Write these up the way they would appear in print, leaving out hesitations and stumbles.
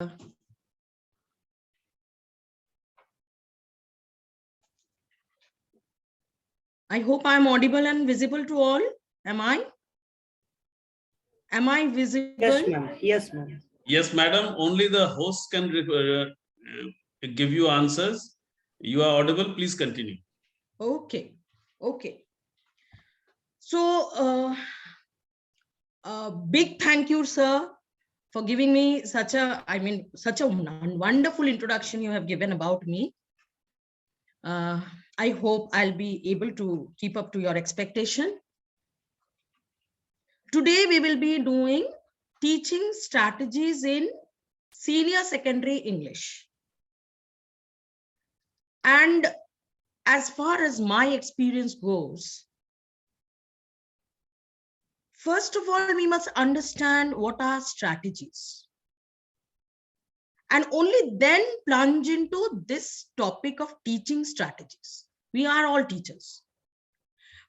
I hope I'm audible and visible to all. Am I? Am I visible? Yes, ma'am. Yes, ma'am. Yes, madam. Only the host can give you answers. You are audible. Please continue. Okay. Okay. So, big thank you, sir, for giving me such a wonderful introduction you have given about me. I hope I'll be able to keep up to your expectation. Today we will be doing teaching strategies in senior secondary English. And as far as my experience goes, first of all, we must understand what are strategies. And only then plunge into this topic of teaching strategies. We are all teachers.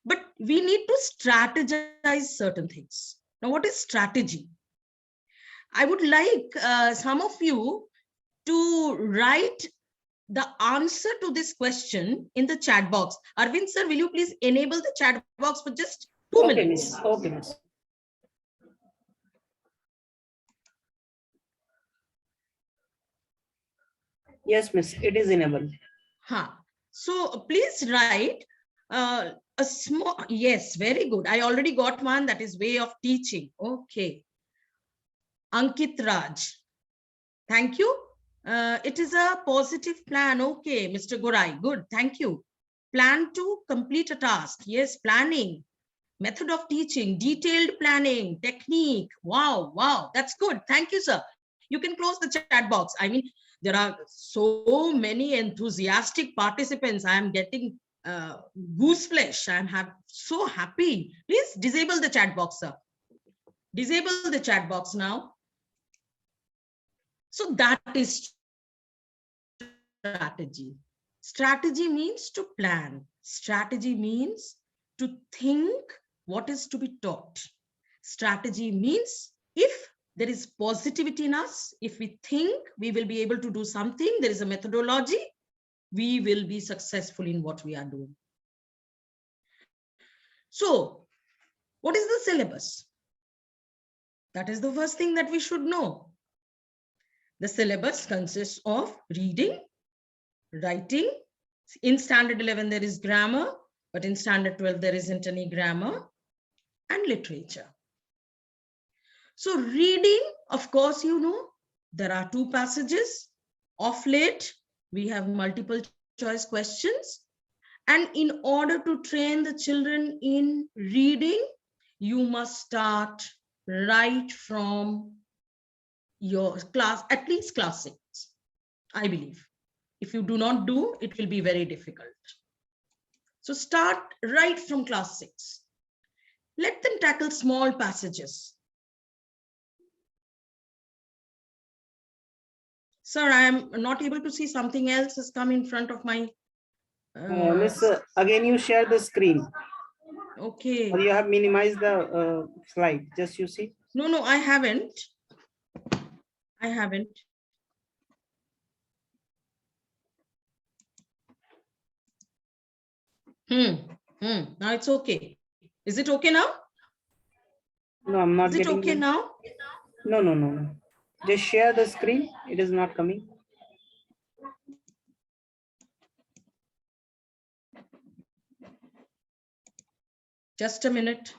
But we need to strategize certain things. Now, what is strategy? I would like some of you to write the answer to this question in the chat box. Arvind sir, will you please enable the chat box for just 2 minutes? Miss. Okay, miss. Yes, miss. It is enabled. So please write a small, yes, very good. I already got one, that is way of teaching. Okay. Ankit Raj, thank you. It is a positive plan. Okay, Mr. Gorai, good, thank you. Plan to complete a task. Yes, planning. Method of teaching, detailed planning, technique. Wow, wow, that's good. Thank you, sir. You can close the chat box. I mean, there are so many enthusiastic participants. I am getting goose flesh. I'm so happy. Please disable the chat box, sir. Disable the chat box now. So that is strategy. Strategy means to plan. Strategy means to think what is to be taught. Strategy means if there is positivity in us, if we think we will be able to do something, there is a methodology, we will be successful in what we are doing. So, what is the syllabus? That is the first thing that we should know. The syllabus consists of reading, writing. In standard 11, there is grammar, but in standard 12, there isn't any grammar, and literature. So reading, of course, you know, there are 2 passages. Of late, we have multiple choice questions. And in order to train the children in reading, you must start right from your class, at least class 6, I believe. If you do not do, it will be very difficult. So start right from class 6. Let them tackle small passages. Sir, I am not able to see, something else has come in front of my... Miss, again you share the screen. Okay. Or you have minimized the slide. Just you see. No, I haven't. I haven't. Now it's okay. Is it okay now? No, I'm not getting. Is it okay now? No. Just share the screen. It is not coming. Just a minute.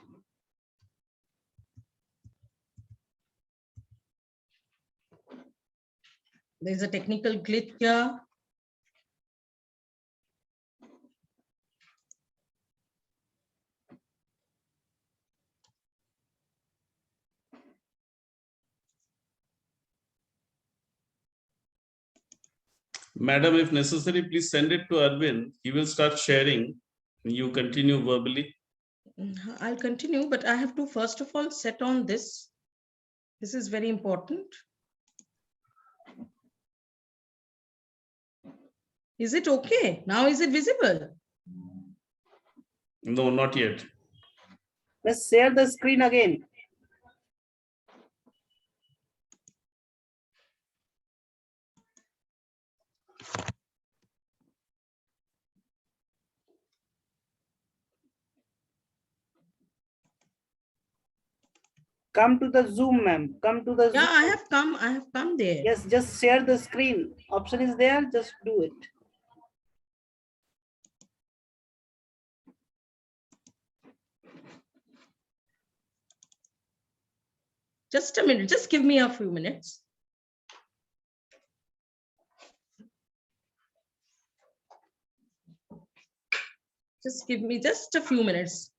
There's a technical glitch here. Madam, if necessary, please send it to Arvind. He will start sharing. You continue verbally. I'll continue, but I have to first of all set on this. This is very important. Is it okay? Now is it visible? No, not yet. Let's share the screen again. Come to the Zoom, ma'am. Come to the Yeah, Zoom. I have come there. Yes, just share the screen. Option is there, just do it. Just a minute, just give me a few minutes. Just give me just a few minutes.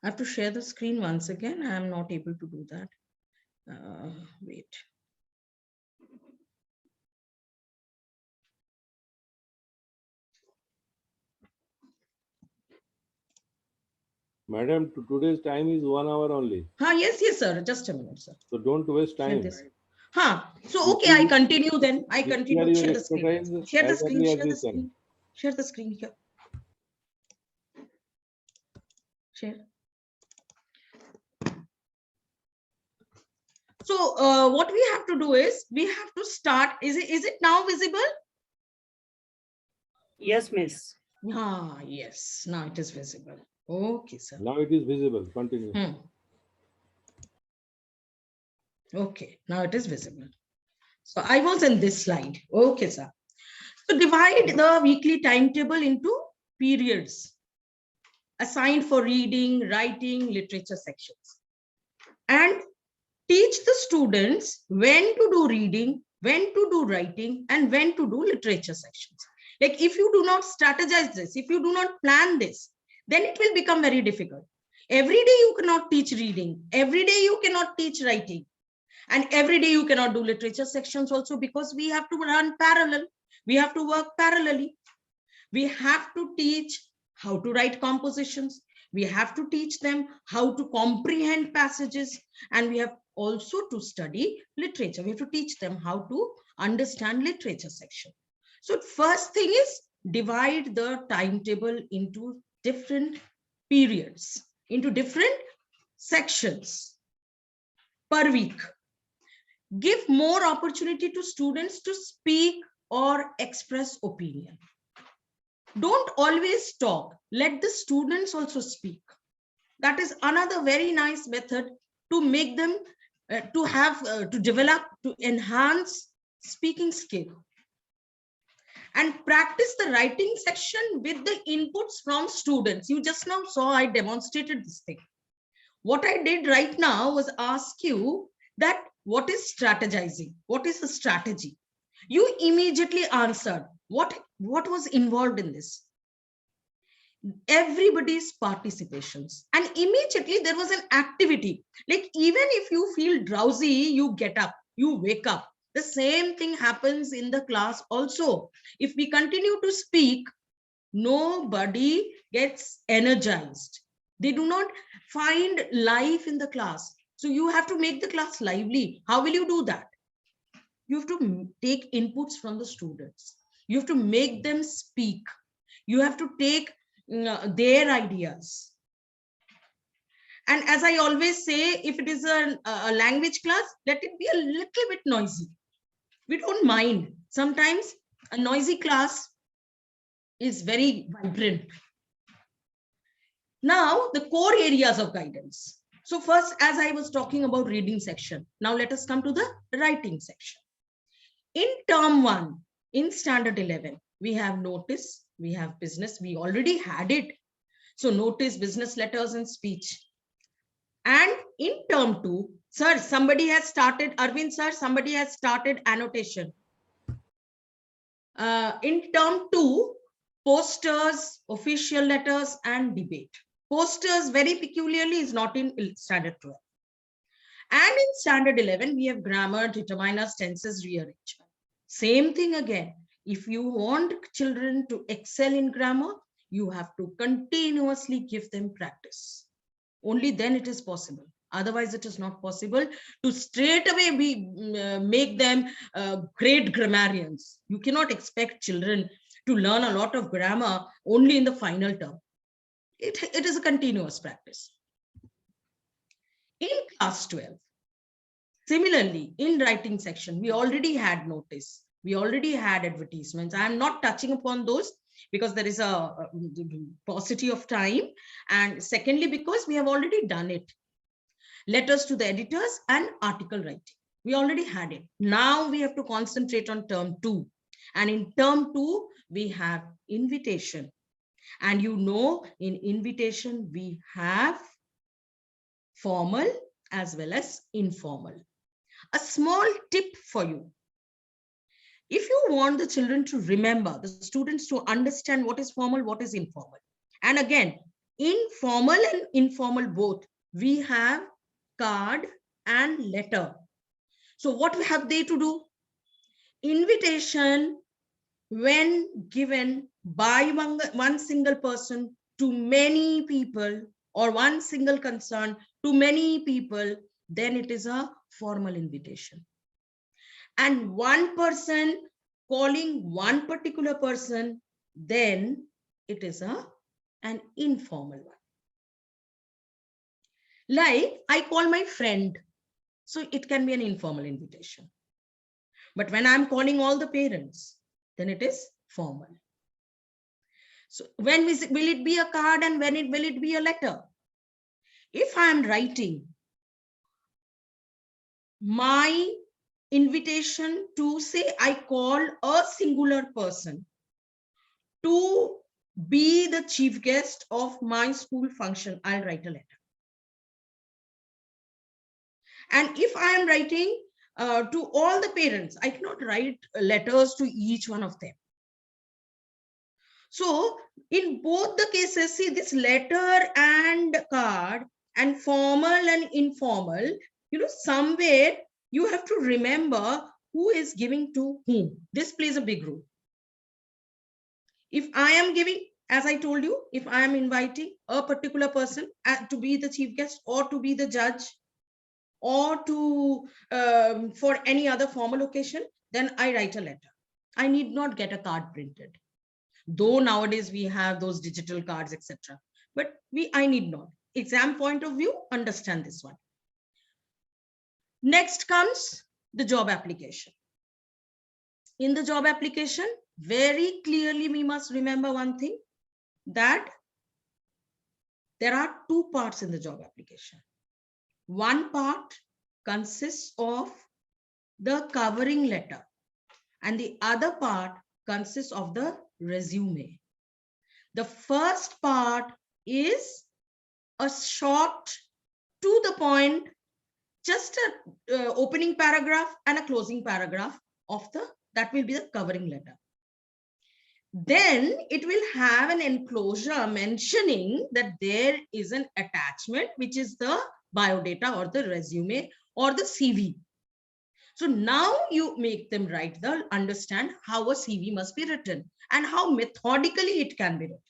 I have to share the screen once again. I am not able to do that. Wait. Madam, today's time is 1 hour only. Yes, yes, sir. Just a minute, sir. So don't waste Share time. this. So okay, I continue then. I continue. Share the screen. Share the screen. Share the screen. Share the screen here. Share. So what we have to do is we have to start. Is it now visible? Yes, miss. Yes. Now it is visible. Okay, sir. Now it is visible. Continue. Okay, now it is visible. So I was in this slide. Okay, sir. So divide the weekly timetable into periods assigned for reading, writing, literature sections. And teach the students when to do reading, when to do writing, and when to do literature sections. Like if you do not strategize this, if you do not plan this, then it will become very difficult. Every day you cannot teach reading. Every day you cannot teach writing. And every day you cannot do literature sections also, because we have to run parallel. We have to work parallelly. We have to teach how to write compositions. We have to teach them how to comprehend passages. And we have also to study literature. We have to teach them how to understand literature section. So first thing is divide the timetable into different periods, into different sections per week. Give more opportunity to students to speak or express opinion. Don't always talk. Let the students also speak. That is another very nice method to make them to develop, to enhance speaking skill. And practice the writing section with the inputs from students. You just now saw I demonstrated this thing. What I did right now was ask you that what is strategizing? What is the strategy? You immediately answered. What was involved in this? Everybody's participations. And immediately there was an activity. Like even if you feel drowsy, you get up, you wake up. The same thing happens in the class also. If we continue to speak, nobody gets energized. They do not find life in the class. So you have to make the class lively. How will you do that? You have to take inputs from the students. You have to make them speak. You have to take their ideas. And as I always say, if it is a language class, let it be a little bit noisy. We don't mind. Sometimes a noisy class is very vibrant. Now, the core areas of guidance. So first, as I was talking about reading section, now let us come to the writing section. In term 1, in standard 11, we have notice, we have business, we already had it. So notice, business, letters, and speech. And in term 2, sir, somebody has started, Arvind sir, somebody has started annotation. In term 2, posters, official letters, and debate. Posters very peculiarly is not in standard 12. And in standard 11, we have grammar, determiners, tenses, rearrangement. Same thing again. If you want children to excel in grammar, you have to continuously give them practice. Only then it is possible. Otherwise, it is not possible to straight away make them great grammarians. You cannot expect children to learn a lot of grammar only in the final term. It is a continuous practice. In class 12, Similarly, in writing section, we already had notice. We already had advertisements. I am not touching upon those because there is a paucity of time. And secondly, because we have already done it. Letters to the editors and article writing. We already had it. Now we have to concentrate on term 2. And in term 2, we have invitation. And you know, in invitation, we have formal as well as informal. A small tip for you. If you want the children to remember, the students to understand what is formal, what is informal. And again, in formal and informal both, we have card and letter. So what have they to do? Invitation, when given by one single person to many people, or one single concern to many people, then it is a formal invitation. And one person calling one particular person, then it is an informal one. Like I call my friend, so it can be an informal invitation. But when I'm calling all the parents, then it is formal. So when will it be a card and when will it be a letter? If I am writing my invitation to say I call a singular person to be the chief guest of my school function, I'll write a letter. And if I am writing to all the parents, I cannot write letters to each one of them. So in both the cases, see this letter and card and formal and informal, you know, somewhere you have to remember who is giving to whom. This plays a big role. If I am giving, as I told you, if I am inviting a particular person to be the chief guest or to be the judge or to for any other formal occasion, then I write a letter. I need not get a card printed. Though nowadays we have those digital cards, etc. But I need not. Exam point of view, understand this one. Next comes the job application. In the job application, very clearly we must remember one thing, that there are two parts in the job application. One part consists of the covering letter and the other part consists of the resume. The first part is a short, to the point, just a opening paragraph and a closing paragraph of that will be the covering letter. Then it will have an enclosure mentioning that there is an attachment, which is the biodata or the resume or the CV. So now you make them understand how a CV must be written and how methodically it can be written.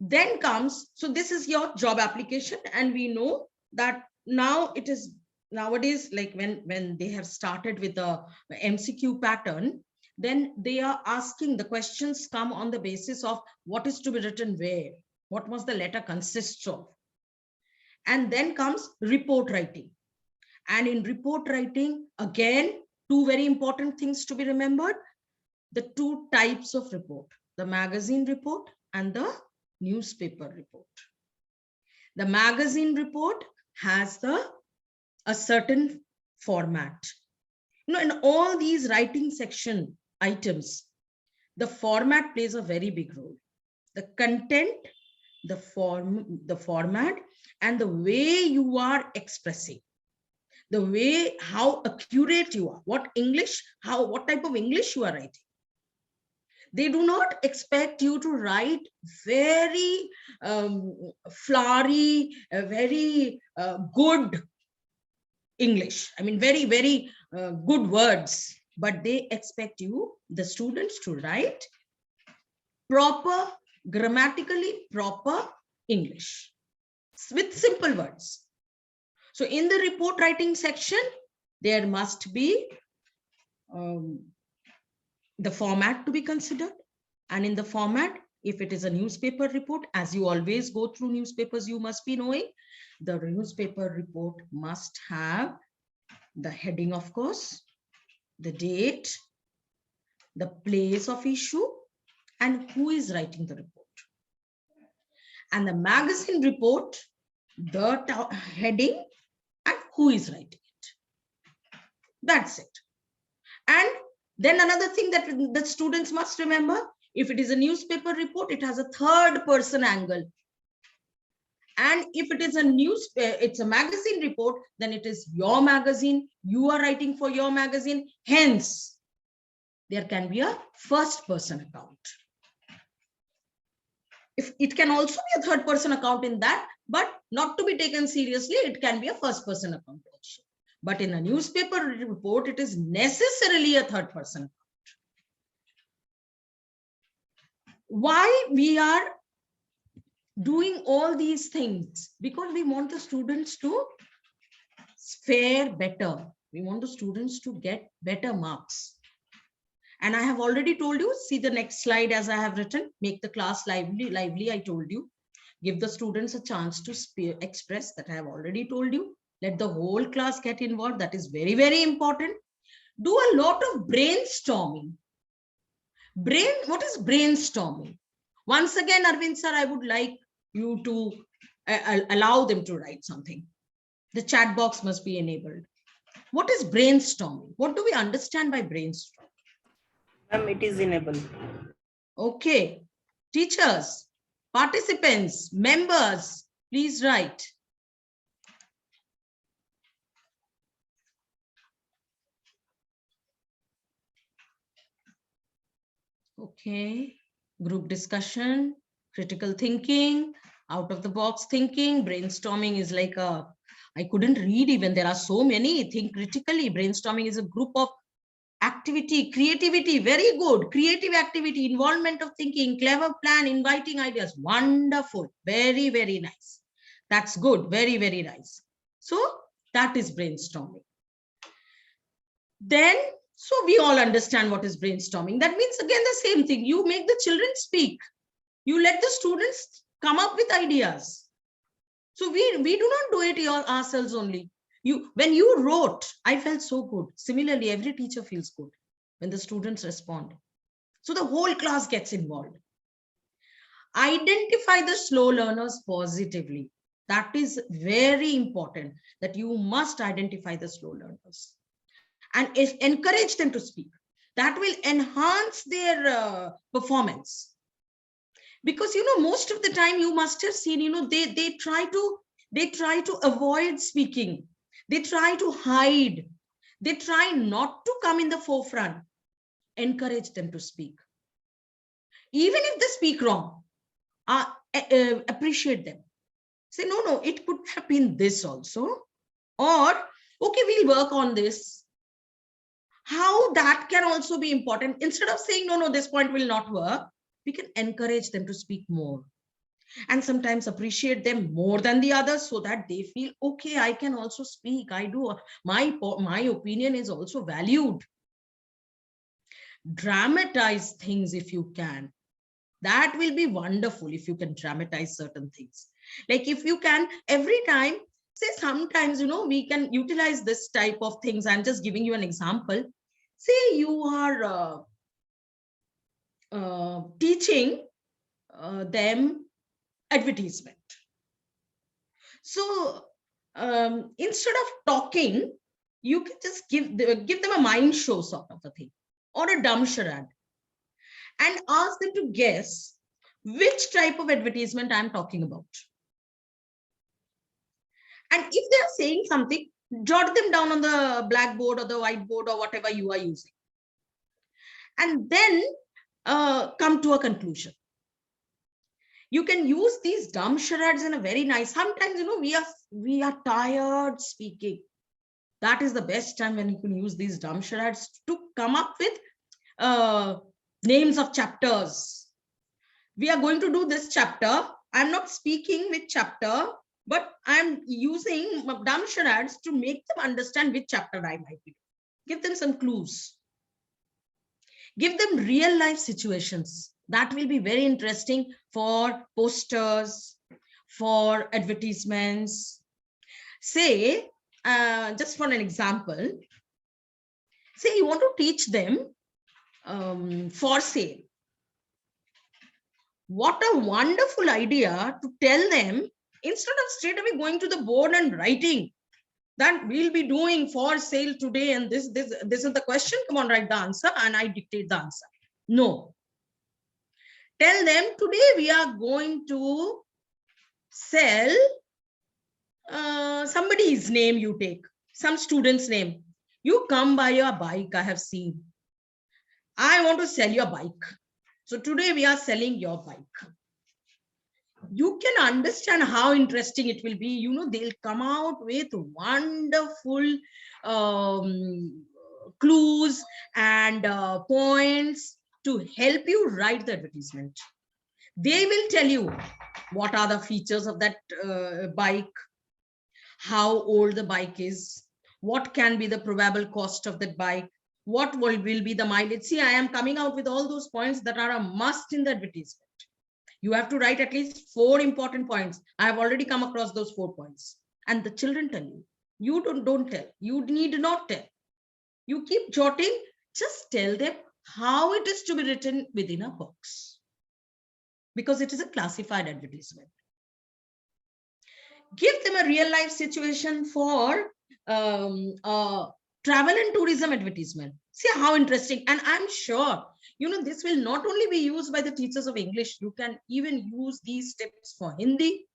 Then comes, so this is your job application, and we know that now it is nowadays, like when they have started with the MCQ pattern, then they are asking, the questions come on the basis of what is to be written where, what must the letter consists of. And then comes report writing. And in report writing, again, two very important things to be remembered. The two types of report, the magazine report and the newspaper report. The magazine report has a certain format. You know, in all these writing section items, the format plays a very big role. The content, the format, and the way you are expressing, the way, how accurate you are, what type of English you are writing. They do not expect you to write very flowery, very good English. I mean, very, very good words, but they expect you, the students, to write proper, grammatically proper English with simple words. So in the report writing section, there must be the format to be considered. And in the format, if it is a newspaper report, as you always go through newspapers, you must be knowing The newspaper report must have the heading, of course, the date, the place of issue, and who is writing the report. And the magazine report, the heading, and who is writing it. That's it. And then another thing that the students must remember, if it is a newspaper report, it has a third person angle. And if it is it's a magazine report, then it is your magazine. You are writing for your magazine. Hence, there can be a first person account. If it can also be a third person account in that, but not to be taken seriously, it can be a first person account also. But in a newspaper report, it is necessarily a third person account. Why we are doing all these things? Because we want the students to fare better. We want the students to get better marks. And I have already told you, see the next slide as I have written, make the class lively, I told you. Give the students a chance to express, that I have already told you. Let the whole class get involved. That is very, very important. Do a lot of brainstorming. What is brainstorming? Once again, Arvind sir, I would like you to allow them to write something. The chat box must be enabled. What is brainstorming? What do we understand by brainstorming? Ma'am, it is enabled. Okay. Teachers, participants, members, please write. Okay. Group discussion, critical thinking, out of the box thinking. Brainstorming is like I couldn't read even. There are so many. Think critically. Brainstorming is a group of activity, creativity, very good. Creative activity, involvement of thinking, clever plan, inviting ideas. Wonderful. Very, very nice. That's good. Very, very nice. So that is brainstorming. Then, so we all understand what is brainstorming. That means again the same thing. You make the children speak. You let the students come up with ideas. So we do not do it ourselves only. When you wrote, I felt so good. Similarly, every teacher feels good when the students respond. So the whole class gets involved. Identify the slow learners positively. That is very important, that you must identify the slow learners and encourage them to speak. That will enhance their performance. Because, most of the time you must have seen, they try to avoid speaking. They try to hide. They try not to come in the forefront. Encourage them to speak. Even if they speak wrong, appreciate them. Say, no, it could have been this also. Or, okay, we'll work on this. How that can also be important. Instead of saying, no, this point will not work, we can encourage them to speak more. And sometimes appreciate them more than the others, so that they feel, okay, I can also speak. I do. My opinion is also valued. Dramatize things if you can. That will be wonderful if you can dramatize certain things. Like if you can, every time, say sometimes, we can utilize this type of things. I'm just giving you an example. Say you are teaching them advertisement. So instead of talking, you can just give them a mind show sort of a thing, or a dumb charade, and ask them to guess which type of advertisement I'm talking about. And if they are saying something, jot them down on the blackboard or the whiteboard or whatever you are using. And then come to a conclusion. You can use these dumb charades in a very nice. Sometimes, we are tired speaking. That is the best time when you can use these dumb charades to come up with names of chapters. We are going to do this chapter. I'm not speaking with chapter, but I'm using dumb charades to make them understand which chapter I might be. Give them some clues. Give them real life situations. That will be very interesting for posters, for advertisements, say, just for an example, say you want to teach them for sale. What a wonderful idea to tell them, instead of straight away going to the board and writing that we'll be doing for sale today and this is the question, come on, write the answer and I dictate the answer. No. Tell them today we are going to sell somebody's name, you take some student's name. You come by your bike, I have seen. I want to sell your bike. So today we are selling your bike. You can understand how interesting it will be. You know, they'll come out with wonderful clues and points to help you write the advertisement. They will tell you what are the features of that bike, how old the bike is, what can be the probable cost of that bike, what will be the mileage. See, I am coming out with all those points that are a must in the advertisement. You have to write at least 4 important points. I have already come across those 4 points. And the children tell you. You don't tell. You need not tell. You keep jotting. Just tell them how it is to be written within a box. Because it is a classified advertisement. Give them a real life situation for travel and tourism advertisement. See how interesting. And I'm sure, you know, this will not only be used by the teachers of English. You can even use these tips for Hindi.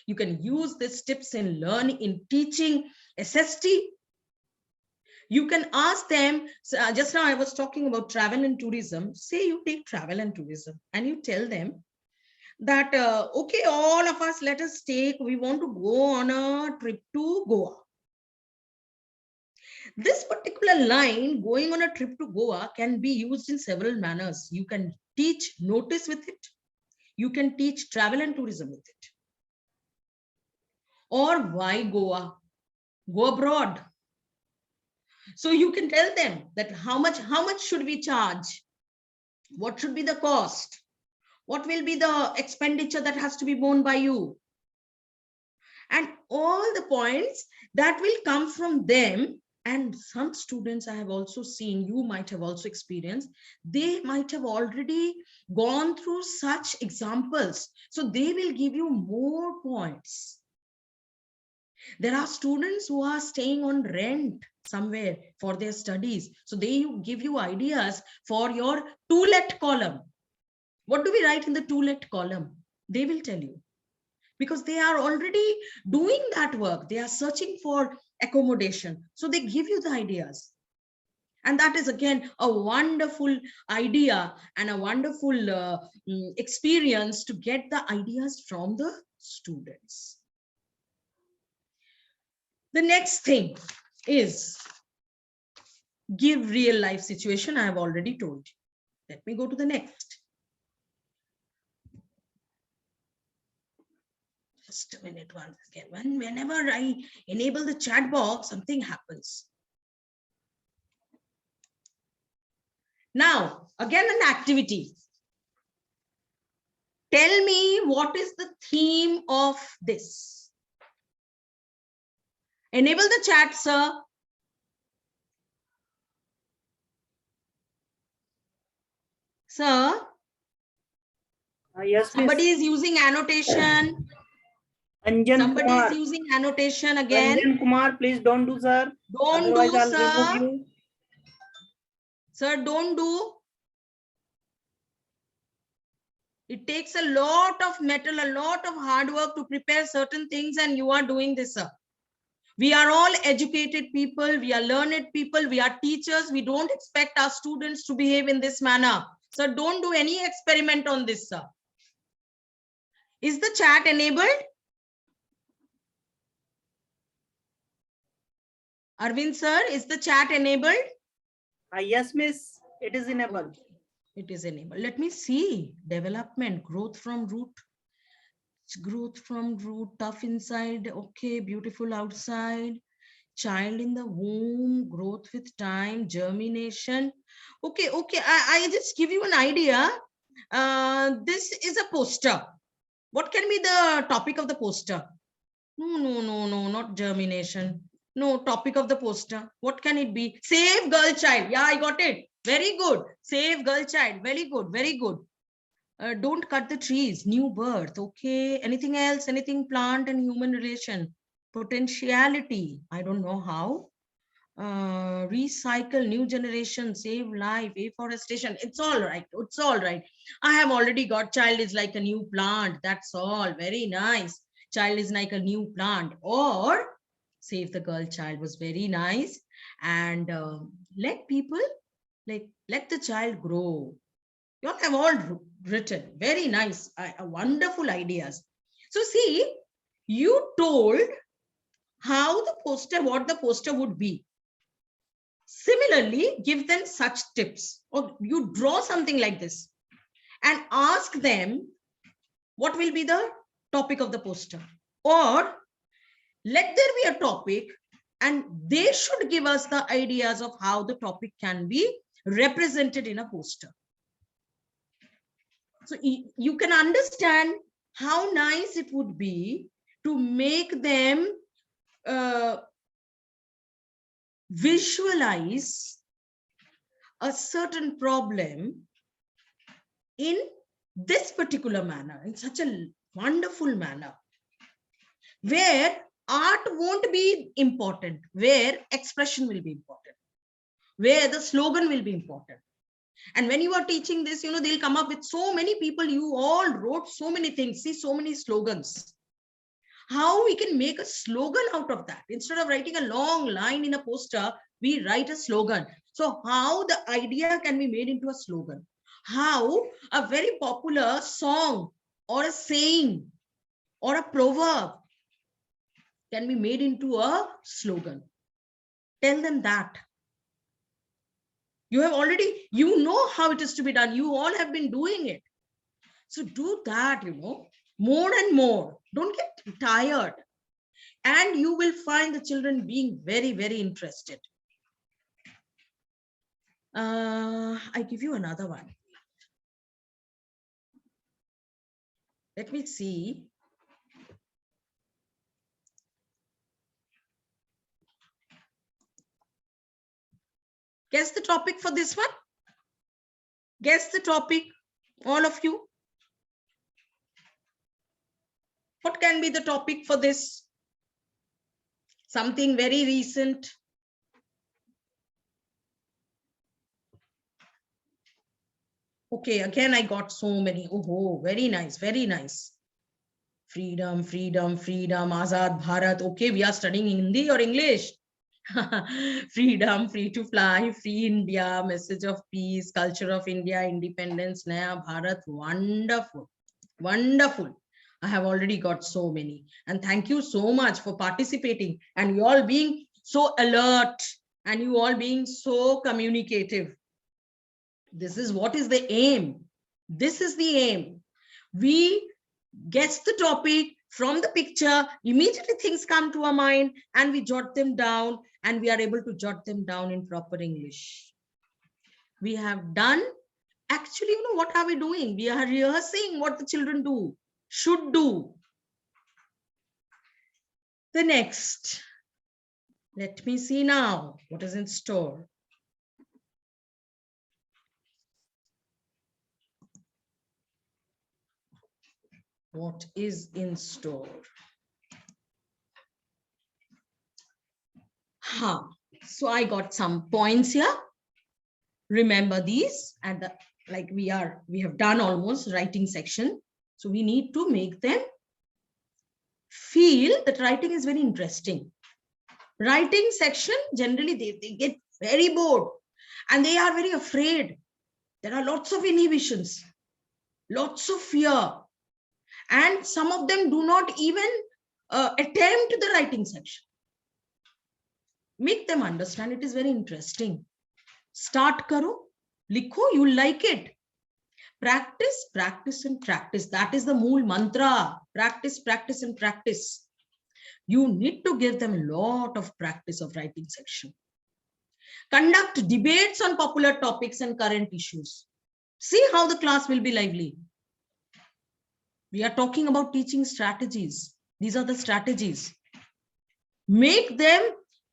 You can use these tips in learning, in teaching SST. You can ask them, just now I was talking about travel and tourism. Say you take travel and tourism and you tell them that, okay, all of us, let us take, we want to go on a trip to Goa. This particular line, going on a trip to Goa, can be used in several manners. You can teach notice with it. You can teach travel and tourism with it. Or why Goa? Go abroad. So you can tell them that how much should we charge? What should be the cost? What will be the expenditure that has to be borne by you? And all the points that will come from them. And some students I have also seen, you might have also experienced, they might have already gone through such examples. So they will give you more points. There are students who are staying on rent somewhere for their studies. So they give you ideas for your to-let column. What do we write in the to-let column? They will tell you. Because they are already doing that work. They are searching for accommodation. So they give you the ideas. And that is again a wonderful idea and a wonderful experience to get the ideas from the students. The next thing is give real life situation. I have already told you. Let me go to the next. Just a minute once again. Whenever I enable the chat box, something happens. Now, again, an activity. Tell me what is the theme of this. Enable the chat, sir. Sir, Yes, somebody is using annotation. Ranjan Somebody Kumar. is using annotation again. Ranjan Kumar, please don't do, sir. Don't Otherwise, do, I'll sir. remove you. Sir, don't do. It takes a lot of metal, a lot of hard work to prepare certain things, and you are doing this, sir. We are all educated people. We are learned people. We are teachers. We don't expect our students to behave in this manner. So don't do any experiment on this, sir. Is the chat enabled? Arvind, sir, is the chat enabled? Yes, miss. It is enabled. It is enabled. Let me see. Development, growth from root. Growth from root, tough inside. Okay, beautiful outside. Child in the womb, growth with time, germination. Okay, okay. I just give you an idea. This is a poster. What can be the topic of the poster? No, not germination. No, topic of the poster. What can it be? Save girl child. Yeah, I got it. Very good. Save girl child. Very good. Very good. Don't cut the trees. New birth. Okay. Anything else? Anything plant and human relation? Potentiality. I don't know how. Recycle, new generation, save life, afforestation. It's all right. It's all right. I have already got child is like a new plant. That's all. Very nice. Child is like a new plant. Or save the girl child was very nice. And let people, like, let the child grow. You all have all written. Very nice. Wonderful ideas. So see, you told how the poster, what the poster would be. Similarly, give them such tips, or you draw something like this and ask them what will be the topic of the poster, or let there be a topic and they should give us the ideas of how the topic can be represented in a poster. So you can understand how nice it would be to make them visualize a certain problem in this particular manner, in such a wonderful manner, where art won't be important, where expression will be important, where the slogan will be important. And when you are teaching this, they'll come up with so many people, you all wrote so many things, see so many slogans. How we can make a slogan out of that? Instead of writing a long line in a poster, we write a slogan. So how the idea can be made into a slogan? How a very popular song or a saying or a proverb can be made into a slogan? Tell them that. You have already, how it is to be done. You all have been doing it. So do that, more and more. Don't get tired. And you will find the children being very, very interested. I give you another one. Let me see. Guess the topic for this one. Guess the topic, all of you. What can be the topic for this? Something very recent. Okay, again, I got so many. Oh, very nice, very nice. Freedom, freedom, freedom, Azad Bharat. Okay, we are studying Hindi or English? Freedom, free to fly, free India, message of peace, culture of India, independence, Naya Bharat. Wonderful, wonderful. I have already got so many. And thank you so much for participating and you all being so alert and you all being so communicative. This is what is the aim. This is the aim. We guess the topic from the picture, immediately things come to our mind and we jot them down and we are able to jot them down in proper English. We have done, actually, what are we doing? We are rehearsing what the children should do. The next, let me see now what is in store. What is in store? So I got some points here. Remember these, and we have done almost writing section. So we need to make them feel that writing is very interesting. Writing section, generally they get very bored and they are very afraid. There are lots of inhibitions, lots of fear. And some of them do not even attempt the writing section. Make them understand it is very interesting. Start karo, likho, you like it. Practice, practice and practice. That is the mool mantra. Practice, practice and practice. You need to give them a lot of practice of writing section. Conduct debates on popular topics and current issues. See how the class will be lively. We are talking about teaching strategies. These are the strategies. Make them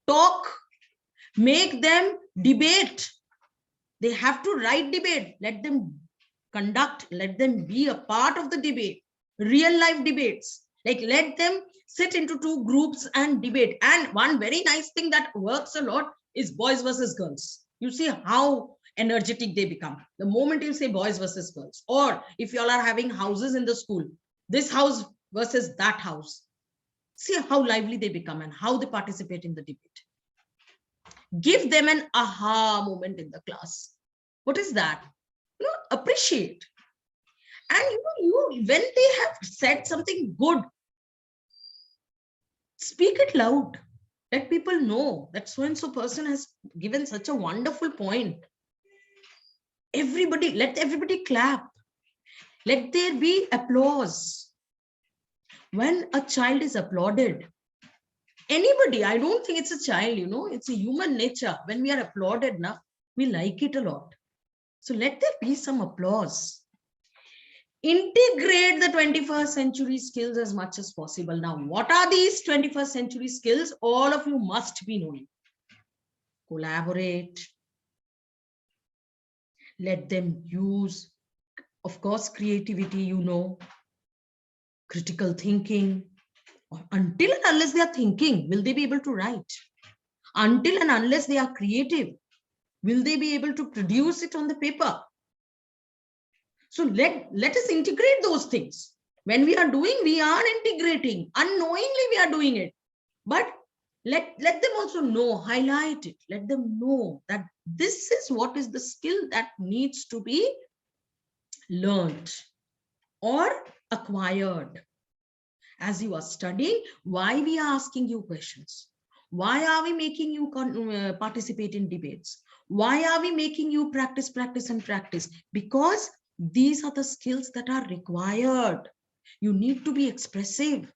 talk, make them debate. They have to write debate. Let them conduct, let them be a part of the debate, real life debates. Like let them sit into two groups and debate. And one very nice thing that works a lot is boys versus girls. You see how energetic they become the moment you say boys versus girls. Or if you all are having houses in the school, this house versus that house. See how lively they become and how they participate in the debate. Give them an aha moment in the class. What is that? Appreciate. And when they have said something good, speak it loud. Let people know that so and so person has given such a wonderful point. Let everybody clap. Let there be applause. When a child is applauded, anybody, I don't think it's a child, it's a human nature. When we are applauded now, we like it a lot. So let there be some applause. Integrate the 21st century skills as much as possible. Now, what are these 21st century skills? All of you must be knowing. Collaborate. Let them use, of course, creativity, critical thinking. Until and unless they are thinking, will they be able to write? Until and unless they are creative, will they be able to produce it on the paper? So let us integrate those things. When we are doing, we are integrating. Unknowingly, we are doing it. But let them also know, highlight it. Let them know that this is what is the skill that needs to be learned or acquired. As you are studying, why we are asking you questions? Why are we making you participate in debates? Why are we making you practice? Because these are the skills that are required. You need to be expressive.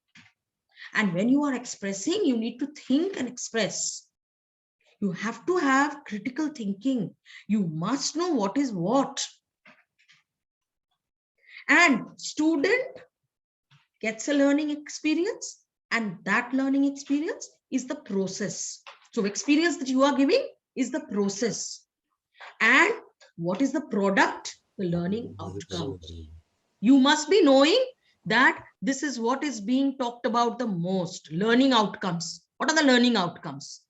And when you are expressing, you need to think and express. You have to have critical thinking. You must know what is what. And student gets a learning experience, and that learning experience is the process. So experience that you are giving is the process. And what is the product? The learning outcome. You must be knowing that this is what is being talked about the most. Learning outcomes. What are the learning outcomes?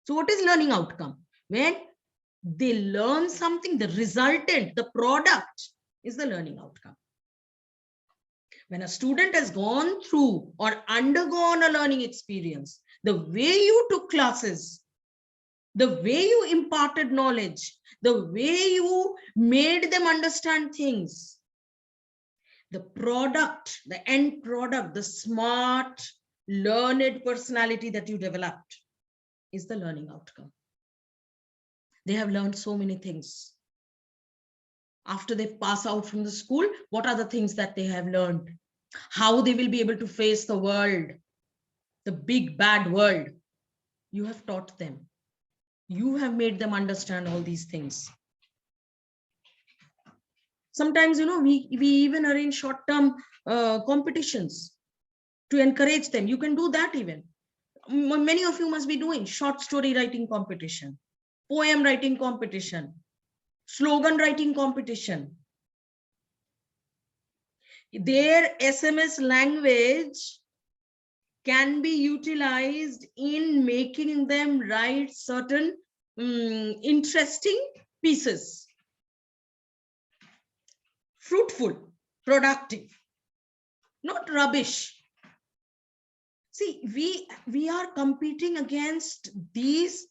So what is learning outcome? When they learn something, the resultant, the product is the learning outcome. When a student has gone through or undergone a learning experience, the way you took classes, the way you imparted knowledge, the way you made them understand things, the product, the end product, the smart, learned personality that you developed is the learning outcome. They have learned so many things. After they pass out from the school, what are the things that they have learned? How they will be able to face the world, the big bad world. You have taught them. You have made them understand all these things. Sometimes, we even arrange short-term competitions to encourage them. You can do that even. Many of you must be doing short story writing competition, poem writing competition, slogan writing competition. Their SMS language can be utilized in making them write certain interesting pieces. Fruitful, productive, not rubbish. See, we are competing against these,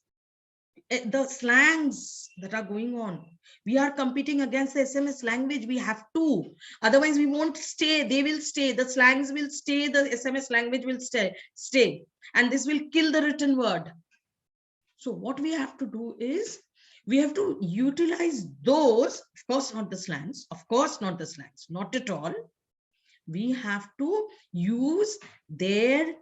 the slangs that are going on. We are competing against the SMS language. We have to, otherwise we won't stay. They will stay, the slangs will stay, the SMS language will stay, and this will kill the written word. So what we have to do is, we have to utilize those, of course not the slangs, not at all. We have to use their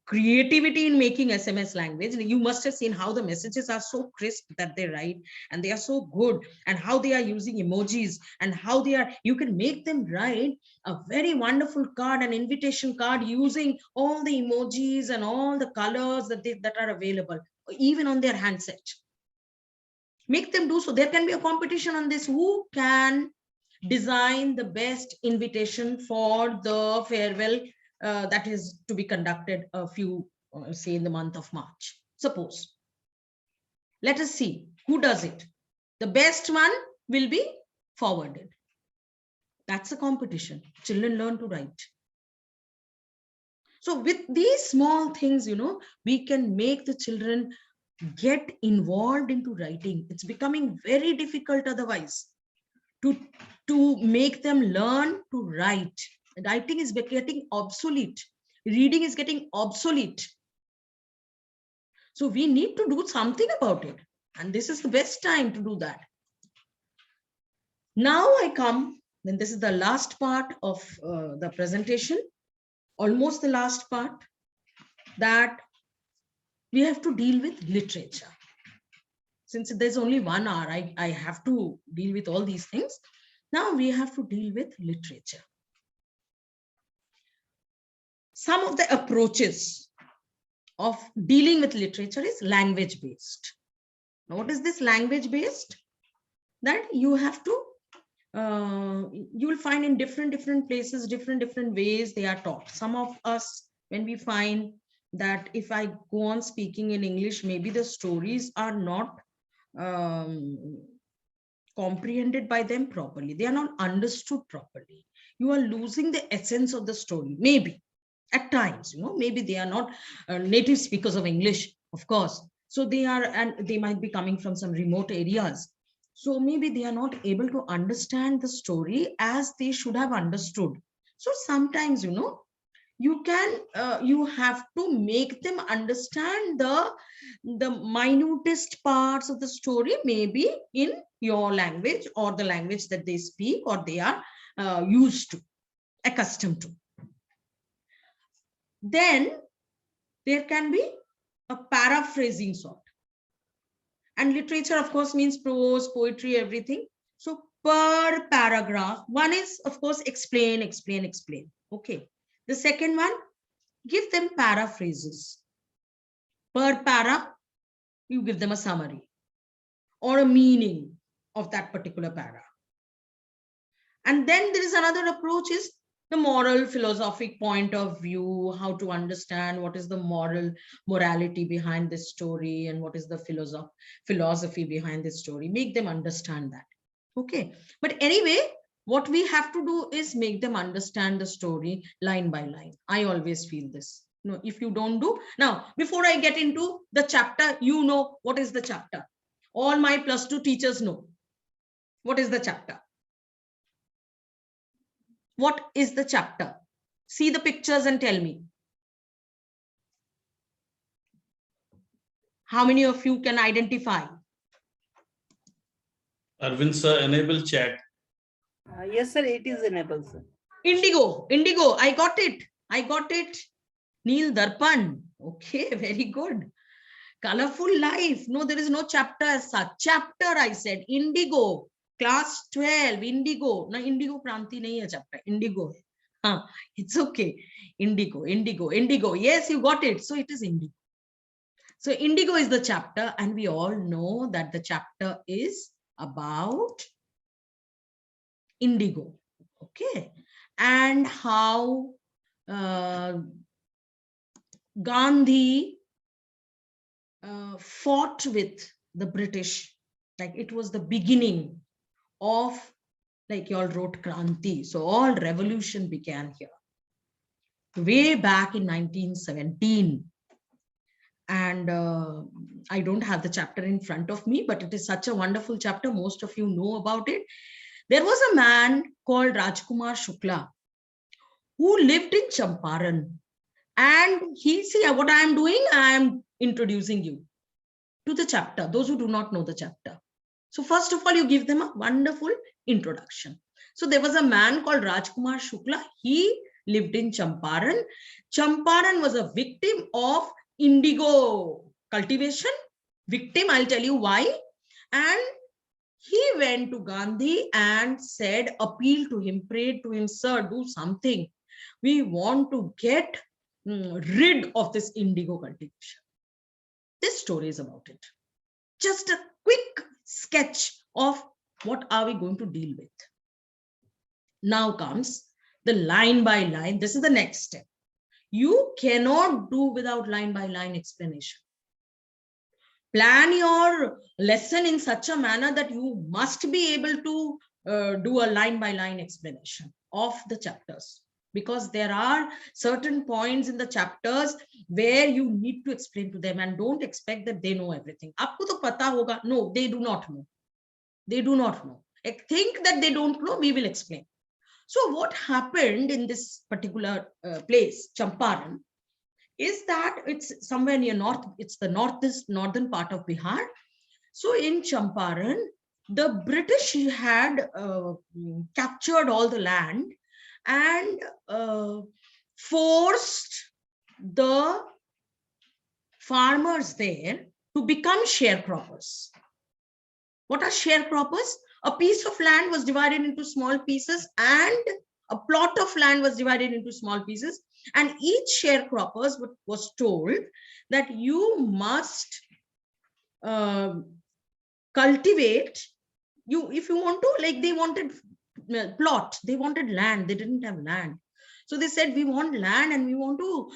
creativity in making SMS language. You must have seen how the messages are so crisp that they write, and they are so good, and how they are using emojis, and how they are, you can make them write a very wonderful card, an invitation card, using all the emojis and all the colors that are available, even on their handset. Make them do so. There can be a competition on this. Who can design the best invitation for the farewell that is to be conducted say in the month of March, suppose. Let us see who does it. The best one will be forwarded. That's a competition. Children learn to write. So with these small things, we can make the children get involved into writing. It's becoming very difficult otherwise to make them learn to write. Writing is getting obsolete. Reading is getting obsolete. So we need to do something about it. And this is the best time to do that. Now I come, then this is the last part of the presentation, almost the last part, that we have to deal with literature. Since there's only 1 hour, I have to deal with all these things. Now we have to deal with literature. Some of the approaches of dealing with literature is language based. Now, what is this language based? That you have to, you will find in different places, different ways they are taught. Some of us, when we find that if I go on speaking in English, maybe the stories are not comprehended by them properly. They are not understood properly. You are losing the essence of the story. Maybe at times, maybe they are not native speakers of English, of course. So they are, and they might be coming from some remote areas. So maybe they are not able to understand the story as they should have understood. So sometimes, you can, you have to make them understand the minutest parts of the story, maybe in your language or the language that they speak or they are used to, accustomed to. Then there can be a paraphrasing sort. And literature, of course, means prose, poetry, everything. So per paragraph, one is, of course, explain. Okay. The second one, give them paraphrases. Per para, you give them a summary or a meaning of that particular para. And then there is another approach, is the moral philosophic point of view, how to understand what is the morality behind this story and what is the philosophy behind this story. Make them understand that. Okay. But anyway, what we have to do is make them understand the story line by line. I always feel this. If you don't do. Now, before I get into the chapter, you know what is the chapter. All my +2 teachers know what is the chapter. What is the chapter? See the pictures and tell me. How many of you can identify? Arvind sir, enable chat. Yes, sir, it is enabled, sir. Indigo, I got it. Neil Darpan. Okay, very good. Colorful life. No, there is no chapter as such. Chapter, I said. Indigo. Class 12, Indigo. No, Indigo Kranti nahi hai chapter. Indigo. It's okay. Indigo. Yes, you got it. So it is Indigo. So Indigo is the chapter, and we all know that the chapter is about indigo. Okay. And how Gandhi fought with the British. Like it was the beginning of, like you all wrote, Kranti. So all revolution began here, way back in 1917. And I don't have the chapter in front of me, but it is such a wonderful chapter. Most of you know about it. There was a man called Rajkumar Shukla who lived in Champaran. And he, see what I am doing, I am introducing you to the chapter, those who do not know the chapter. So first of all, you give them a wonderful introduction. So there was a man called Rajkumar Shukla. He lived in Champaran. Champaran was a victim of indigo cultivation. Victim, I'll tell you why. And he went to Gandhi and said, appealed to him, prayed to him, sir, do something. We want to get rid of this indigo cultivation. This story is about it. Just a quick sketch of what are we going to deal with. Now comes the line by line. This is the next step. You cannot do without line by line explanation. Plan your lesson in such a manner that you must be able to do a line by line explanation of the chapters, because there are certain points in the chapters where you need to explain to them, and don't expect that they know everything. Aapko to pata hoga. No, they do not know. They do not know. I think that they don't know, we will explain. So what happened in this particular place, Champaran, is that it's somewhere near north, it's the northern part of Bihar. So in Champaran, the British had captured all the land and forced the farmers there to become sharecroppers. What are sharecroppers? A piece of land was divided into small pieces, and a plot of land was divided into small pieces, and each sharecroppers was told that you must cultivate. If you want to, like, they wanted plot, they wanted land, they didn't have land. So they said, we want land and we want to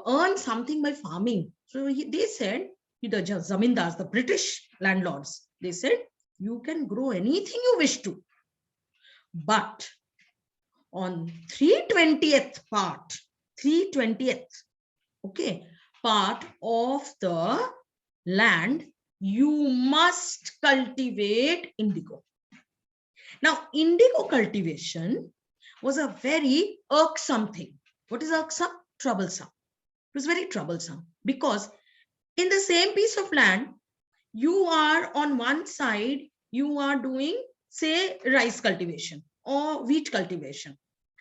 earn something by farming. So they said, the zamindars, the British landlords, they said, you can grow anything you wish to, but on 3/20th part, 3/20th, okay, part of the land, you must cultivate indigo. Now, indigo cultivation was a very irksome thing. What is irksome? Troublesome. It was very troublesome, because in the same piece of land, you are on one side, you are doing, say, rice cultivation or wheat cultivation.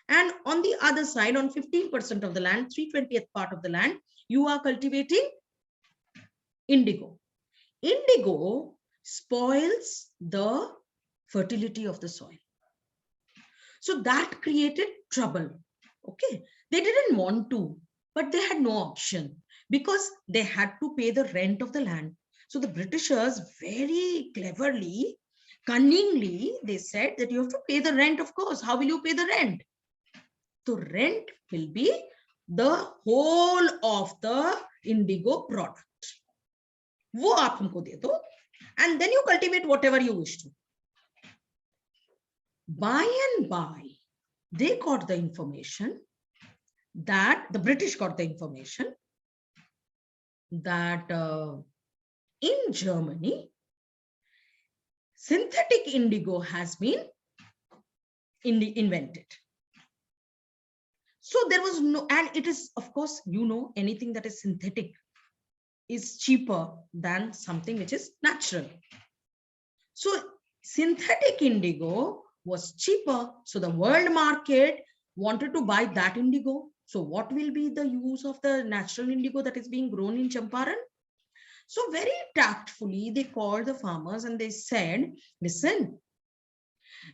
And on the other side, on 15% of the land, 3/20th part of the land, you are cultivating indigo. Indigo spoils the fertility of the soil. So that created trouble. Okay, they didn't want to, but they had no option, because they had to pay the rent of the land. So the Britishers very cleverly, cunningly, they said that you have to pay the rent, of course. How will you pay the rent? So rent will be the whole of the indigo product. वो आप हमको दे दो, and then you cultivate whatever you wish to. By and by, they got the information that the British got the information that in Germany, synthetic indigo has been invented. So there was no, and it is, of course, you know, anything that is synthetic is cheaper than something which is natural. So synthetic indigo was cheaper. So the world market wanted to buy that indigo. So what will be the use of the natural indigo that is being grown in Champaran? So very tactfully, they called the farmers and they said, listen,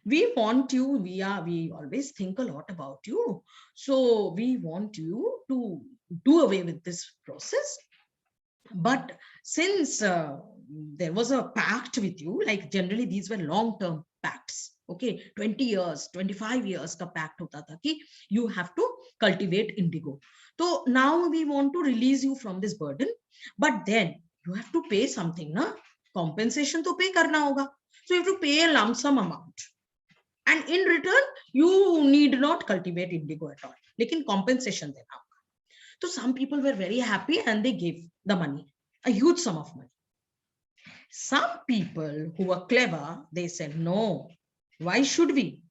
we want you, we always think a lot about you. So we want you to do away with this process. But since there was a pact with you, like generally these were long-term pacts, okay, 20 years, 25 years ka pact hota tha ki you have to cultivate indigo. So now we want to release you from this burden, but then you have to pay something, na? Compensation to pay karna hoga. So you have to pay a lump sum amount. And in return, you need not cultivate indigo at all. Lekin compensation dena hoga. So some people were very happy and they gave the money, a huge sum of money. Some people who were clever, they said, no, why should we?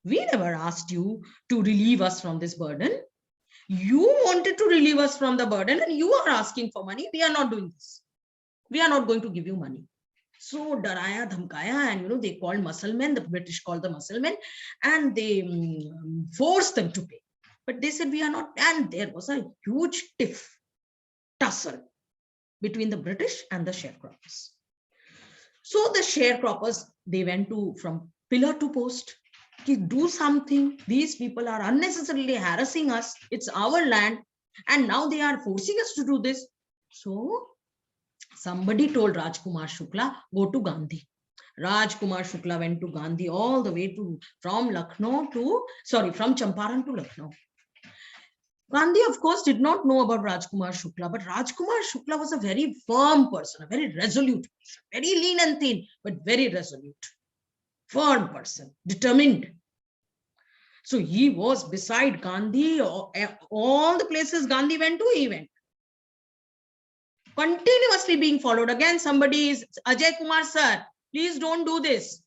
We never asked you to relieve us from this burden. You wanted to relieve us from the burden and you are asking for money. We are not doing this. We are not going to give you money. So daraya, dhamkaya, and you know, they called muscle men, the British called the muscle men, and they forced them to pay. But they said we are not, and there was a huge tussle between the British and the sharecroppers. So the sharecroppers, they went from pillar to post. Do something. These people are unnecessarily harassing us. It's our land, and now they are forcing us to do this. So somebody told Rajkumar Shukla, go to Gandhi. Rajkumar Shukla went to Gandhi all the way from Champaran to Lucknow. Gandhi, of course, did not know about Rajkumar Shukla, but Rajkumar Shukla was a very firm person, a very resolute person, very lean and thin, but very resolute, firm person, determined. So he was beside Gandhi, all the places Gandhi went to, he went. Continuously being followed. Again, somebody is, Ajay Kumar sir, please don't do this.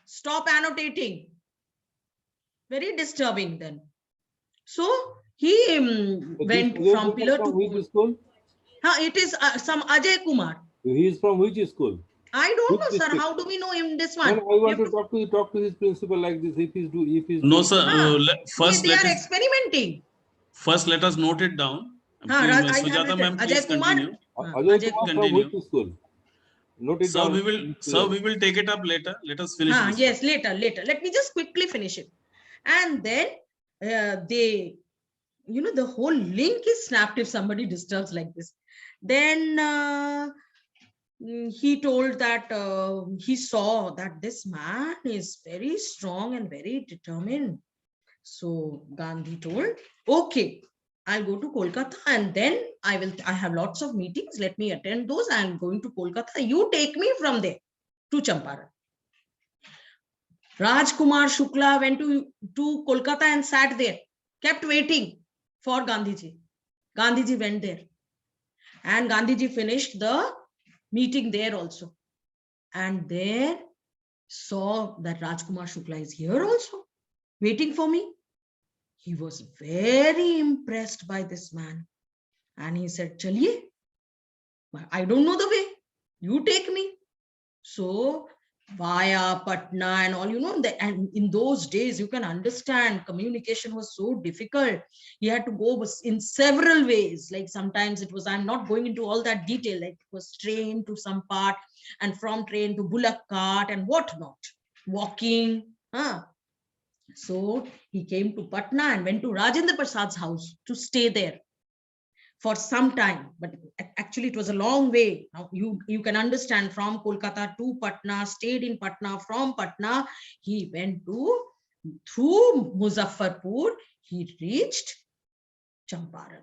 Stop annotating. Very disturbing then. So he went from pillar to which school? It is some Ajay Kumar. He is from which school? I don't know, Which sir. district? How do we know him? This No, one. I want to talk to his principal like this. If he's No, sir. First, they are experimenting. First, let us note it down. I have Sujata written ma'am, please Ajay Kumar. continue. Ajay Kumar from Continue. which school? Note it Sir, down. we will take it up later. Let us finish this. Yes, later. Let me just quickly finish it. And then they, the whole link is snapped if somebody disturbs like this. Then he told that he saw that this man is very strong and very determined. So Gandhi told, okay, I'll go to Kolkata and then I have lots of meetings. Let me attend those. I'm going to Kolkata. You take me from there to Champaran. Rajkumar Shukla went to Kolkata and sat there, kept waiting for Gandhiji. Gandhiji went there. And Gandhiji finished the meeting there also. And there saw that Rajkumar Shukla is here also, waiting for me. He was very impressed by this man. And he said, Chaliye, I don't know the way. You take me. So via Patna and all, and in those days, you can understand communication was so difficult. He had to go in several ways. Like sometimes it was, I'm not going into all that detail, like it was train to some part and from train to bullock cart and whatnot, walking. So he came to Patna and went to Rajendra Prasad's house to stay there for some time, but actually it was a long way. Now you can understand, from Kolkata to Patna, stayed in Patna. From Patna, he went through Muzaffarpur, he reached Champaran.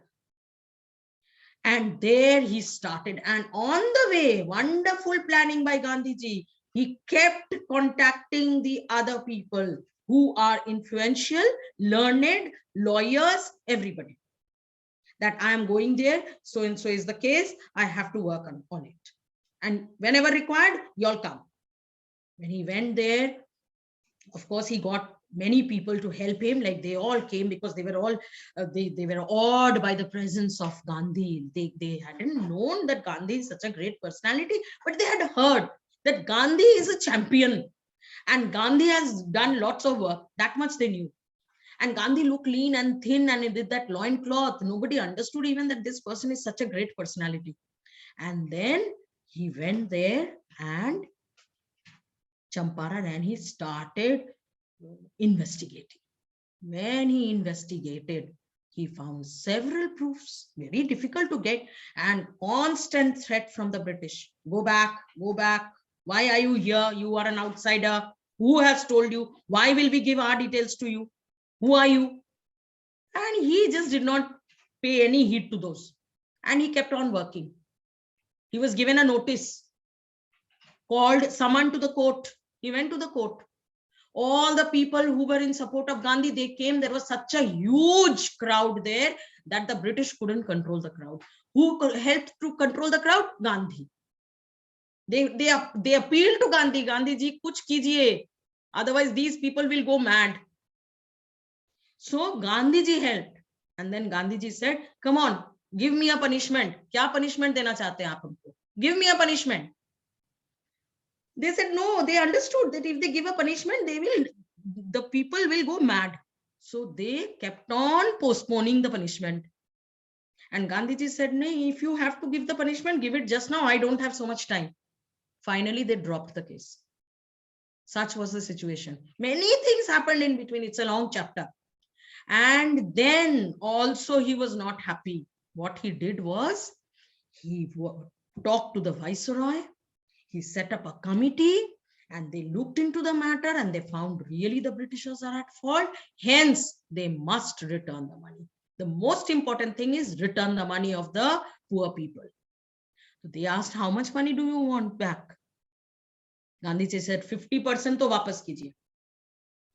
And there he started. And on the way, wonderful planning by Gandhiji, he kept contacting the other people who are influential, learned, lawyers, everybody. That I am going there, so and so is the case, I have to work on it. And whenever required, you all come. When he went there, of course, he got many people to help him. Like they all came because they were all, they were awed by the presence of Gandhi. They hadn't known that Gandhi is such a great personality, but they had heard that Gandhi is a champion and Gandhi has done lots of work. That much they knew. And Gandhi looked lean and thin and he did that loincloth. Nobody understood even that this person is such a great personality. And then he went there and Champaran and he started investigating. When he investigated, he found several proofs, very difficult to get, and constant threat from the British. Go back, go back. Why are you here? You are an outsider. Who has told you? Why will we give our details to you? Who are you? And he just did not pay any heed to those. And he kept on working. He was given a notice, called, summoned to the court. He went to the court. All the people who were in support of Gandhi, they came. There was such a huge crowd there that the British couldn't control the crowd. Who helped to control the crowd? Gandhi. They appealed to Gandhi. Gandhi ji, kuch kijiye. Otherwise, these people will go mad. So Gandhiji helped. And then Gandhiji said, come on, give me a punishment. Kya punishment dena chahte hain aap humko? Give me a punishment. They said no, they understood that if they give a punishment, the people will go mad. So they kept on postponing the punishment. And Gandhiji said, "Nay, if you have to give the punishment, give it just now. I don't have so much time." Finally, they dropped the case. Such was the situation. Many things happened in between. It's a long chapter. And then also he was not happy. What he did was, he talked to the viceroy. He set up a committee and they looked into the matter and they found really the Britishers are at fault. Hence, they must return the money. The most important thing is return the money of the poor people. So they asked, how much money do you want back? Gandhiji said, 50% to wapas kijiye.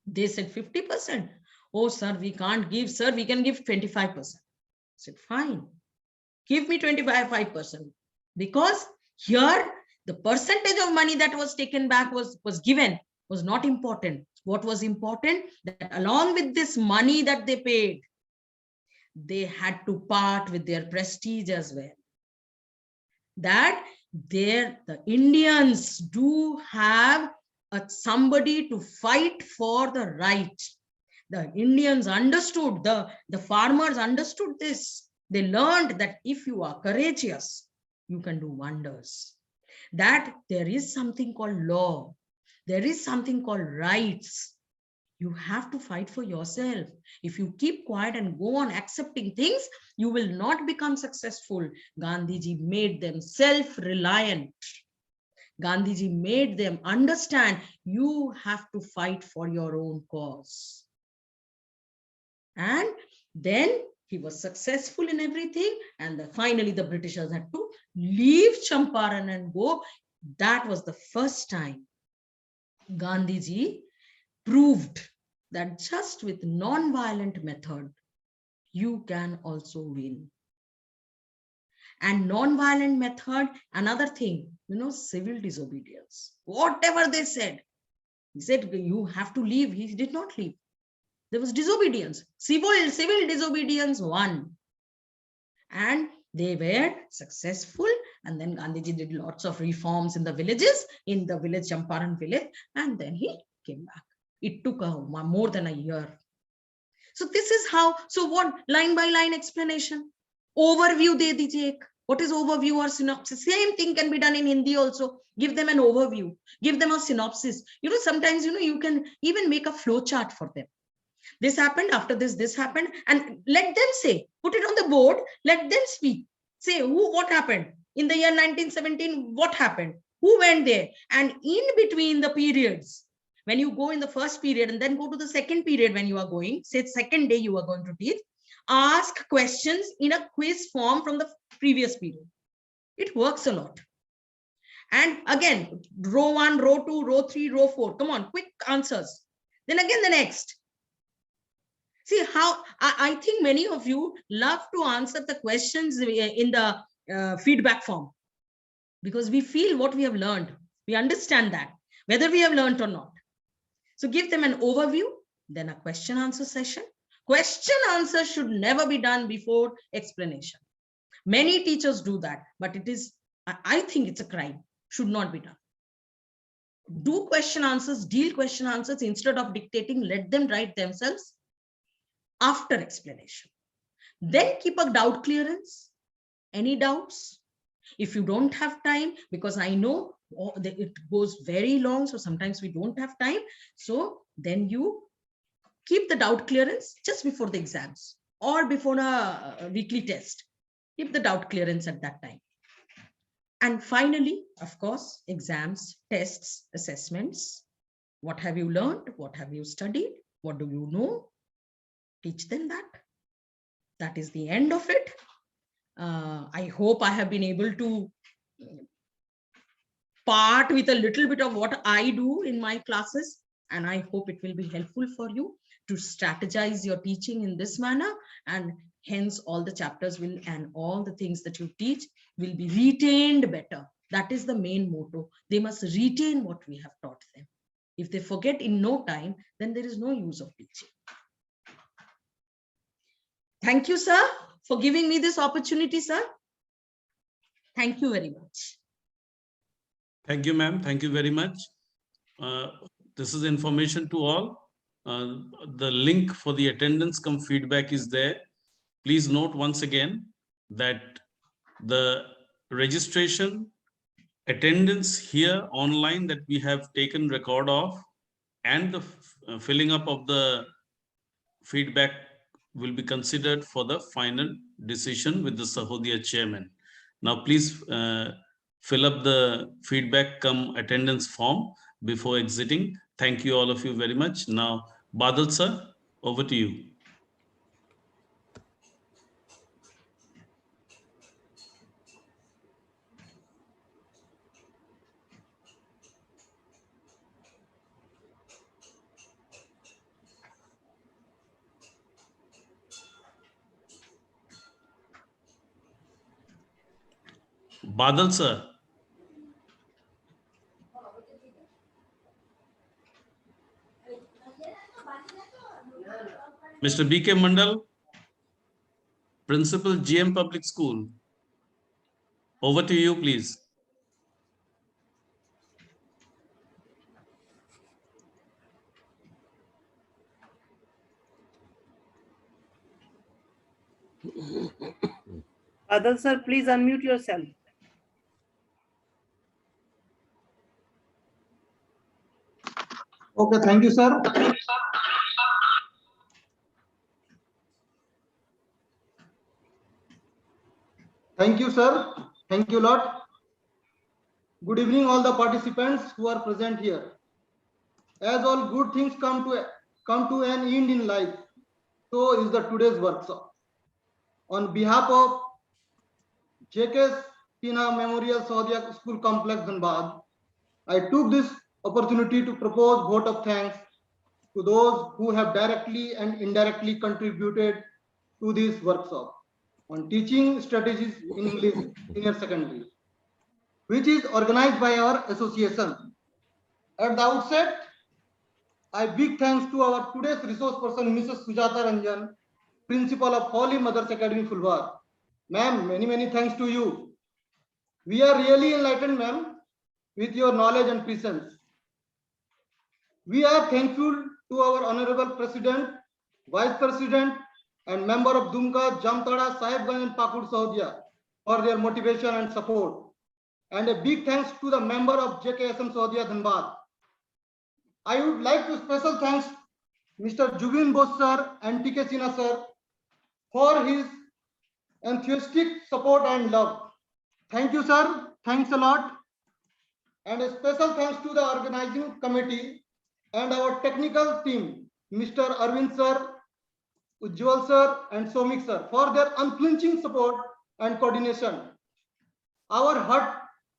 They said 50%. Oh, sir, we can't give, sir, we can give 25%. I said, fine, give me 25%. Because here, the percentage of money that was taken back was given was not important. What was important, that along with this money that they paid, they had to part with their prestige as well. That the Indians do have somebody to fight for the right. The Indians understood, the farmers understood this. They learned that if you are courageous, you can do wonders. That there is something called law. There is something called rights. You have to fight for yourself. If you keep quiet and go on accepting things, you will not become successful. Gandhiji made them self-reliant. Gandhiji made them understand you have to fight for your own cause. And then he was successful in everything. And finally, the Britishers had to leave Champaran and go. That was the first time Gandhiji proved that just with non-violent method, you can also win. And non-violent method, another thing, civil disobedience. Whatever they said, he said, you have to leave. He did not leave. There was disobedience. Civil disobedience won. And they were successful. And then Gandhiji did lots of reforms in the villages, in the village, Champaran village, and then he came back. It took more than a year. So this is how, so what, line by line explanation. Overview de dijiye. What is overview or synopsis? Same thing can be done in Hindi also. Give them an overview. Give them a synopsis. Sometimes, you can even make a flow chart for them. This happened, after this happened, and let them say, put it on the board, let them speak. Say, what happened? In the year 1917, what happened? Who went there? And in between the periods, when you go in the first period and then go to the second period when you are going, say second day you are going to teach, ask questions in a quiz form from the previous period. It works a lot. And again, row 1, row 2, row 3, row 4. Come on, quick answers. Then again, the next. See how I think many of you love to answer the questions in the feedback form, because we feel what we have learned. We understand that, whether we have learned or not. So give them an overview, then a question answer session. Question answer should never be done before explanation. Many teachers do that, but it is, I think it's a crime, should not be done. Do question answers, deal question answers instead of dictating, let them write themselves after explanation. Then keep a doubt clearance. Any doubts? If you don't have time, because I know it goes very long, so sometimes we don't have time. So then you keep the doubt clearance just before the exams or before a weekly test. Keep the doubt clearance at that time. And finally, of course, exams, tests, assessments. What have you learned? What have you studied? What do you know? Teach them that. That is the end of it. I hope I have been able to part with a little bit of what I do in my classes, and I hope it will be helpful for you to strategize your teaching in this manner, and hence all the chapters will and all the things that you teach will be retained better. That is the main motto. They must retain what we have taught them. If they forget in no time, then there is no use of teaching. Thank you, sir, for giving me this opportunity, sir. Thank you very much. Thank you, ma'am. Thank you very much. This is information to all. the link for the attendance come feedback is there. Please note once again that the registration attendance here online that we have taken record of and the filling up of the feedback will be considered for the final decision with the Sahodaya chairman. Now, please fill up the feedback come attendance form before exiting. Thank you all of you very much. Now, Badal sir, over to you. Badal sir. Mr. B.K. Mandal, Principal GM Public School. Over to you, please. Adal sir, please unmute yourself. Okay, thank you, sir. Thank you, sir. Thank you a lot. Good evening, all the participants who are present here. As all good things come to an end in life, so is the today's workshop. On behalf of Jksm Memorial SAHODAYA School Complex, DHANBAD, I took this opportunity to propose vote of thanks to those who have directly and indirectly contributed to this workshop on teaching strategies in English Senior Secondary, which is organized by our association. At the outset, I big thanks to our today's resource person, Mrs. Sujata RANJAN, Principal of Holy Mother's Academy, Fulwar. Ma'am, many thanks to you. We are really enlightened, ma'am, with your knowledge and presence. We are thankful to our Honorable President, Vice President, and member of DUMKA, JAMTARA, SAHEBGANJ, and PAKUR SAHODAYA for their motivation and support. And a big thanks to the member of Jksm SAHODAYA, DHANBAD. I would like to special thanks Mr. Jubin Bose sir and TK Sinha sir for his enthusiastic support and love. Thank you, sir. Thanks a lot. And a special thanks to the organizing committee and our technical team, Mr. Arvind sir, Ujjwal sir, and Somik sir, for their unflinching support and coordination. Our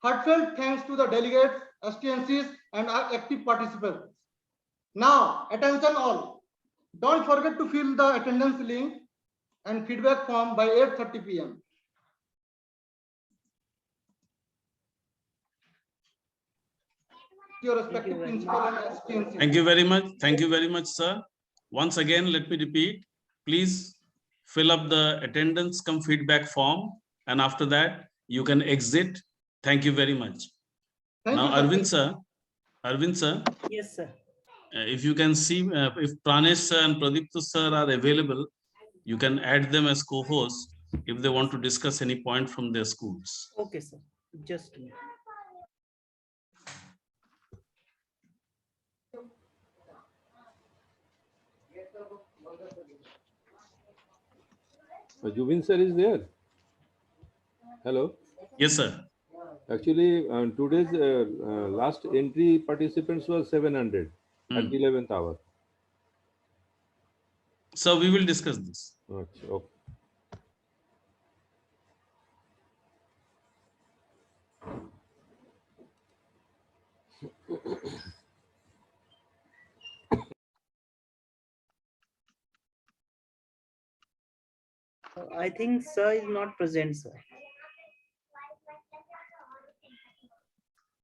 heartfelt thanks to the delegates, STNCs, and our active participants. Now, attention all. Don't forget to fill the attendance link and feedback form by 8:30 p.m. Your respective principal and STNC. Thank you very much. Thank you very much, sir. Once again, let me repeat. Please fill up the attendance come feedback form, and after that, you can exit. Thank you very much. Thank Now, you, sir. Arvind sir, Yes, sir. if you can see, if Pranesh sir and Pradipta sir are available, you can add them as co-hosts if they want to discuss any point from their schools. Okay, sir. Just a minute. Jubin sir is there. Hello. Yes, sir. Actually, today's last entry participants was 700 at the 11th hour. So we will discuss this. Okay. I think sir is not present, sir.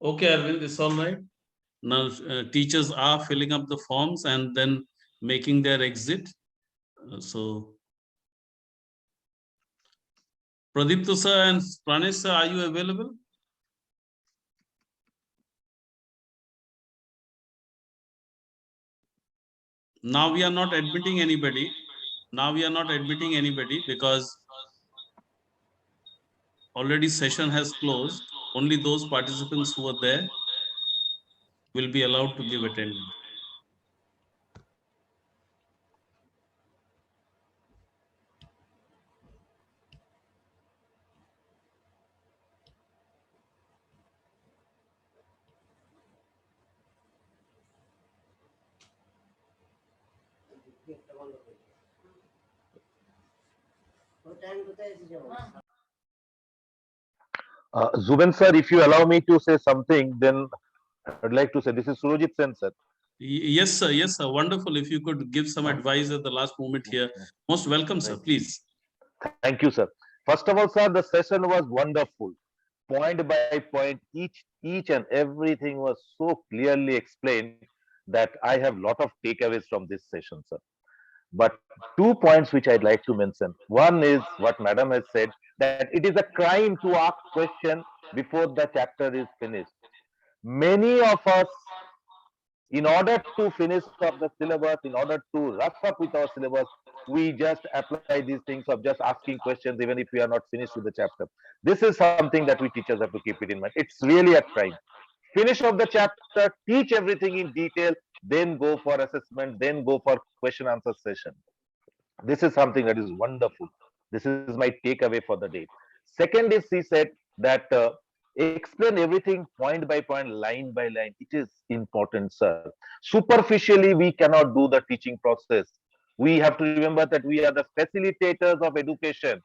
Okay, Arvind, it's all right. Now, teachers are filling up the forms and then making their exit. So, Pradipta sir and Pranesh sir, are you available? Now we are not admitting anybody. Now we are not admitting anybody because already session has closed. Only those participants who are there will be allowed to give attendance. Zuben sir, if you allow me to say something, then I'd like to say this is Surojit Sen sir. Yes, sir. Yes, sir. Wonderful. If you could give some advice at the last moment here. Most welcome, sir. Please. Thank you, sir. First of all, sir, the session was wonderful. Point by point, each and everything was so clearly explained that I have lot of takeaways from this session, sir. But 2 points which I'd like to mention. One is what Madam has said, that it is a crime to ask question before the chapter is finished. Many of us, in order to finish up the syllabus, in order to rush up with our syllabus, we just apply these things of just asking questions even if we are not finished with the chapter. This is something that we teachers have to keep it in mind. It's really a crime. Finish off the chapter, teach everything in detail, then go for assessment, then go for question answer session. This is something that is wonderful. This is my takeaway for the day. Second is, he said that explain everything point by point, line by line. It is important, sir. Superficially, we cannot do the teaching process. We have to remember that we are the facilitators of education.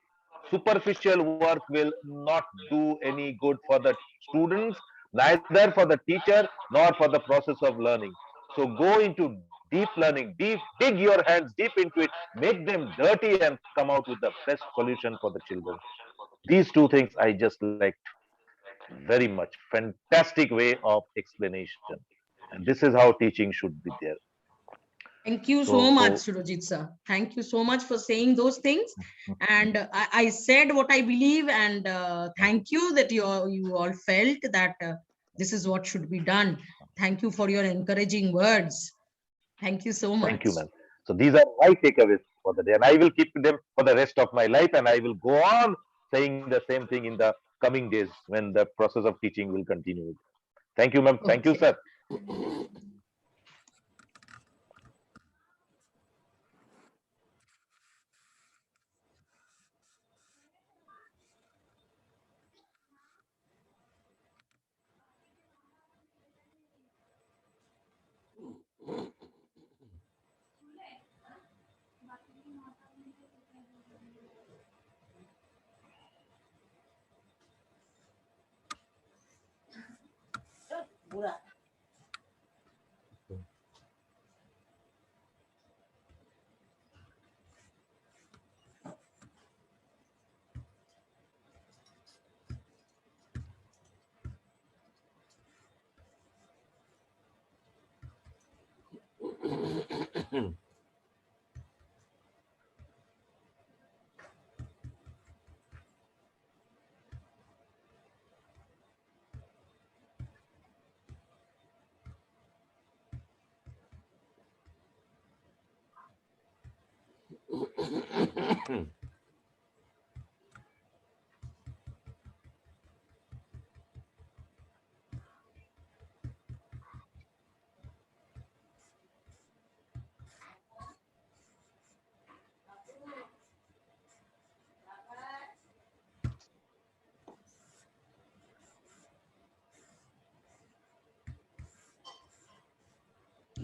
Superficial work will not do any good for the students, neither for the teacher, nor for the process of learning. So go into deep learning, dig your hands deep into it, make them dirty and come out with the best solution for the children. These two things I just liked very much. Fantastic way of explanation. And this is how teaching should be there. Thank you so So, much, Surojit sir. Thank you so much for saying those things. And I said what I believe, and thank you that you all felt that this is what should be done. Thank you for your encouraging words. Thank you so much. thank you, ma'am. So these are my takeaways for the day, and I will keep them for the rest of my life, and I will go on saying the same thing in the coming days when the process of teaching will continue. Thank you, ma'am. Thank you, Okay. sir.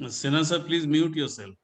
Sinha sir, please mute yourself.